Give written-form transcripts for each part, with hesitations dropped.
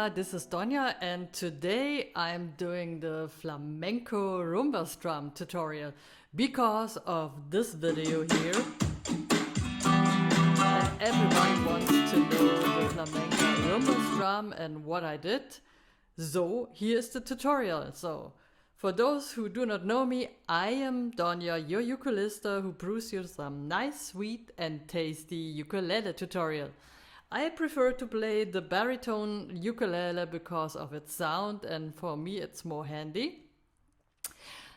This is Doña, and today I'm doing the Flamenco Rhumba Strum tutorial because of this video here. And everybody wants to know the Flamenco Rhumba Strum and what I did. So here's the tutorial. So for those who do not know me, I am Doña, your ukulista who brews you some nice, sweet and tasty ukulele tutorial. I prefer to play the baritone ukulele because of its sound, and for me it's more handy.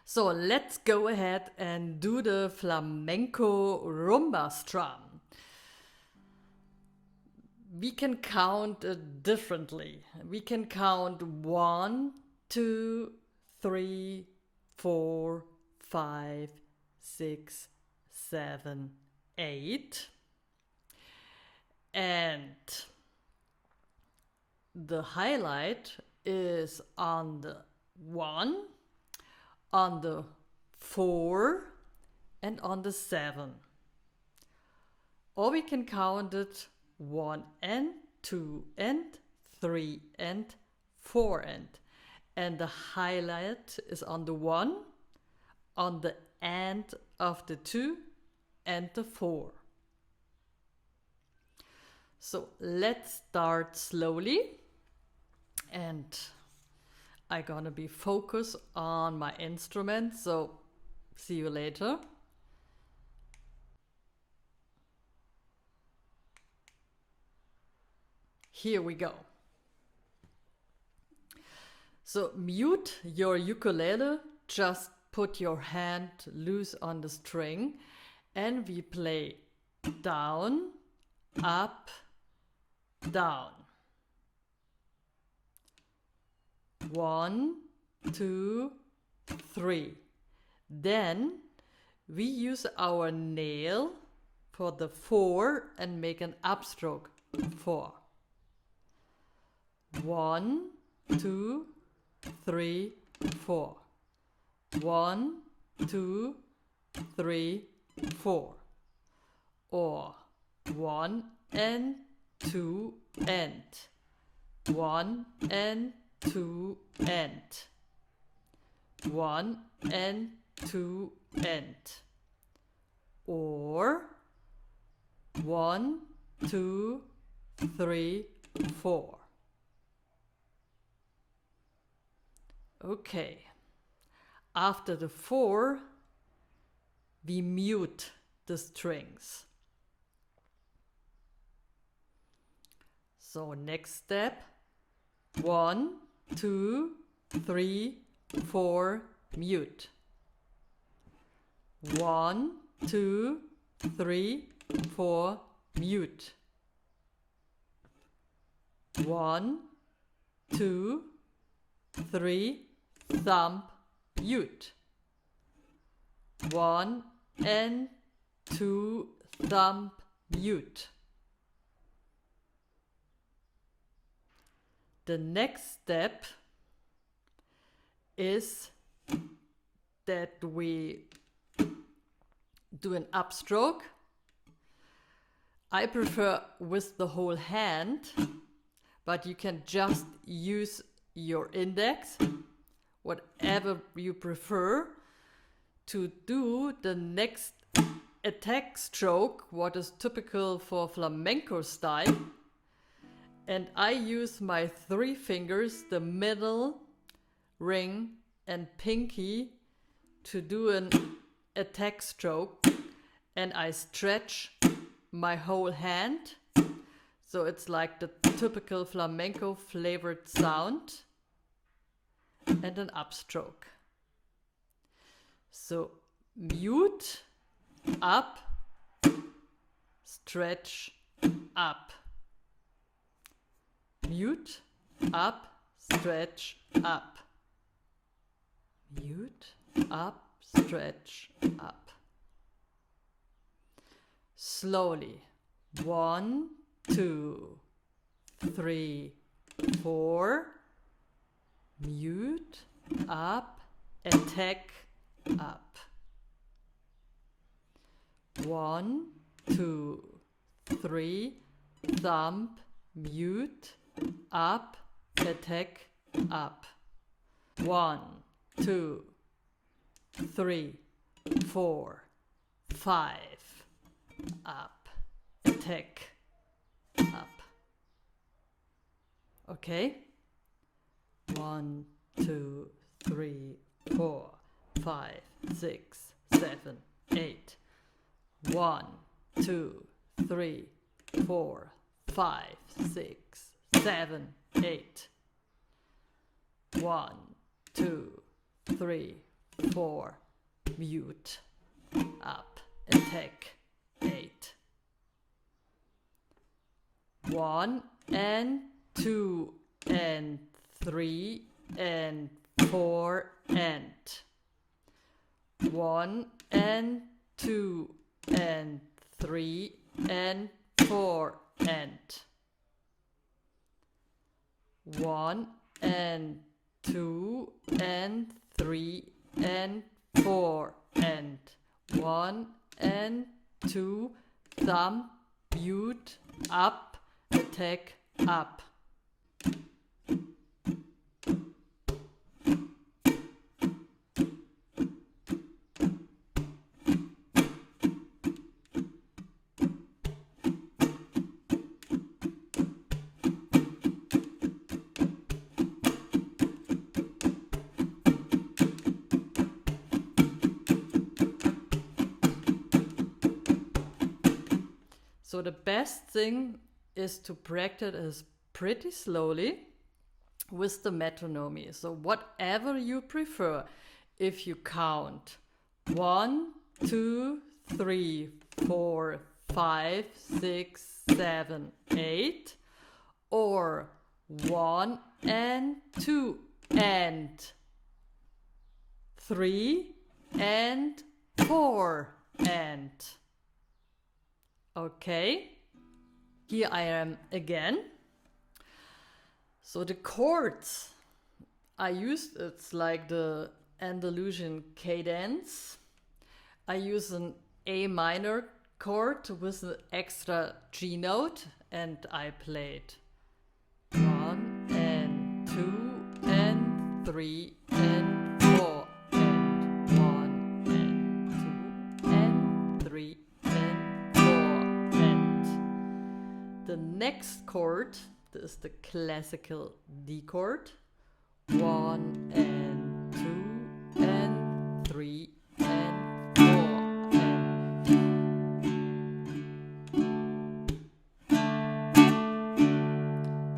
So let's go ahead and do the Flamenco Rhumba Strum. We can count differently. We can count 1, 2, 3, 4, 5, 6, 7, 8. And the highlight is on the 1, on the 4, and on the 7. Or we can count it 1 and 2 and 3 and 4 and the highlight is on the 1, on the end of the 2 and the 4. So let's start slowly, and I'm gonna be focused on my instrument, so see you later. Here we go. So mute your ukulele, just put your hand loose on the string and we play down, up, down. 1, 2, 3. Then we use our nail for the 4 and make an upstroke. 4. 1, 2, 3, 4. 1, 2, 3, 4. Or 1 and 2 and 1 and 2 and 1 and 2 and, or 1, 2, 3, 4. Okay, after the 4 we mute the strings. So next step, 1, 2, 3, 4, mute. 1, 2, 3, 4, mute. 1, 2, 3, thumb, mute. 1 and 2, thumb, mute. The next step is that we do an upstroke. I prefer with the whole hand, but you can just use your index, whatever you prefer, to do the next attack stroke, what is typical for flamenco style. And I use my 3 fingers, the middle, ring and pinky, to do an attack stroke, and I stretch my whole hand. So it's like the typical flamenco flavored sound and an upstroke. So mute, up, stretch, up. Mute, up, stretch, up. Mute, up, stretch, up. Slowly. 1, 2, 3, 4. Mute, up, attack, up. 1, 2, 3, thumb, mute, up, attack, up. 1, 2, 3, 4, 5, up, attack, up. Okay? 1, 2, 3, 4, 5, 6, 7, 8. 1, 2, 3, 4, 5, 6, 7, 8. 1, 2, 3, 4. Mute, up, attack, 8. 1 and 2 and 3 and 4 and 1 and 2 and 3 and 4 and 1 and 2 and 3 and 4 and 1 and 2, thumb, mute, up, attack, up. So the best thing is to practice is pretty slowly with the metronome. So whatever you prefer, if you count 1, 2, 3, 4, 5, 6, 7, 8, or 1 and 2 and 3 and 4 and. Okay, here I am again. So the chords I used, it's like the Andalusian cadence. I use an A minor chord with an extra G note, and I played 1 and 2 and 3 and 4 and 1 and 2 and 3 and 4 and the next chord is the classical D chord. 1 and 2 and 3 and 4 and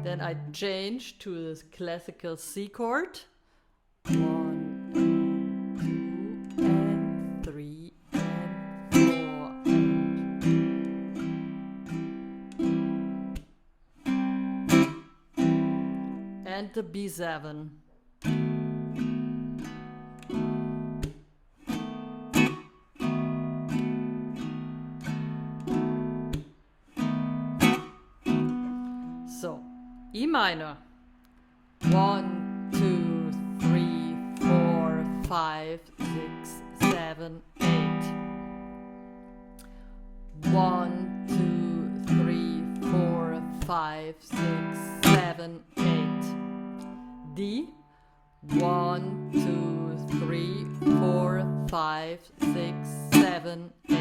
then I change to this classical C chord. 1 and 2 and 3 and 4 and the B7. So, E minor. 1, 2, 3, 4, 5, 6, 7, 8. 1, 2, 3, 4, 5, 6, 7, 8. D. 1, 2, 3, 4, 5, 6, 7, 8.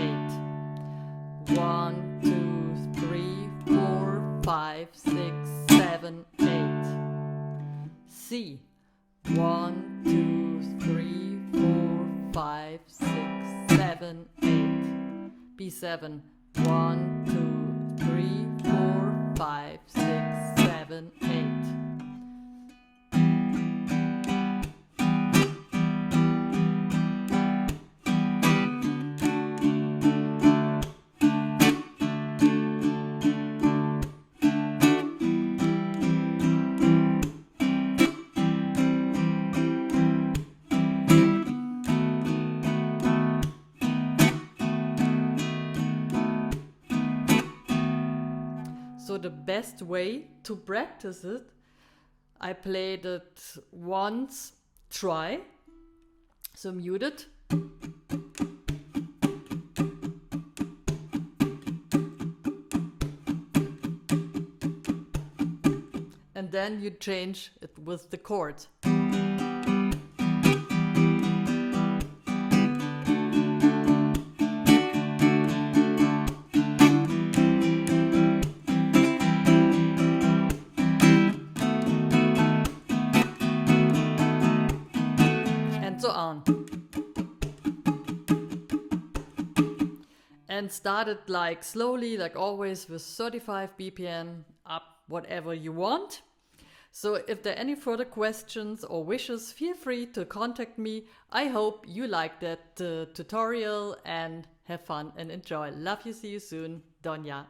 1, 2, 3, 4, 5, 6, 7, 8. C. 1, 2, 3, 4, 5, 6, 7, 8. B7. 1, 2, 3, 4, 5, 6, 7, 8. So the best way to practice it, I played it once, try, so mute it. And and then you change it with the chord. And so on. And start it like slowly, like always, with 35 BPM, up whatever you want. So if there are any further questions or wishes, feel free to contact me. I hope you liked that tutorial and have fun and enjoy. Love you, see you soon. Doña.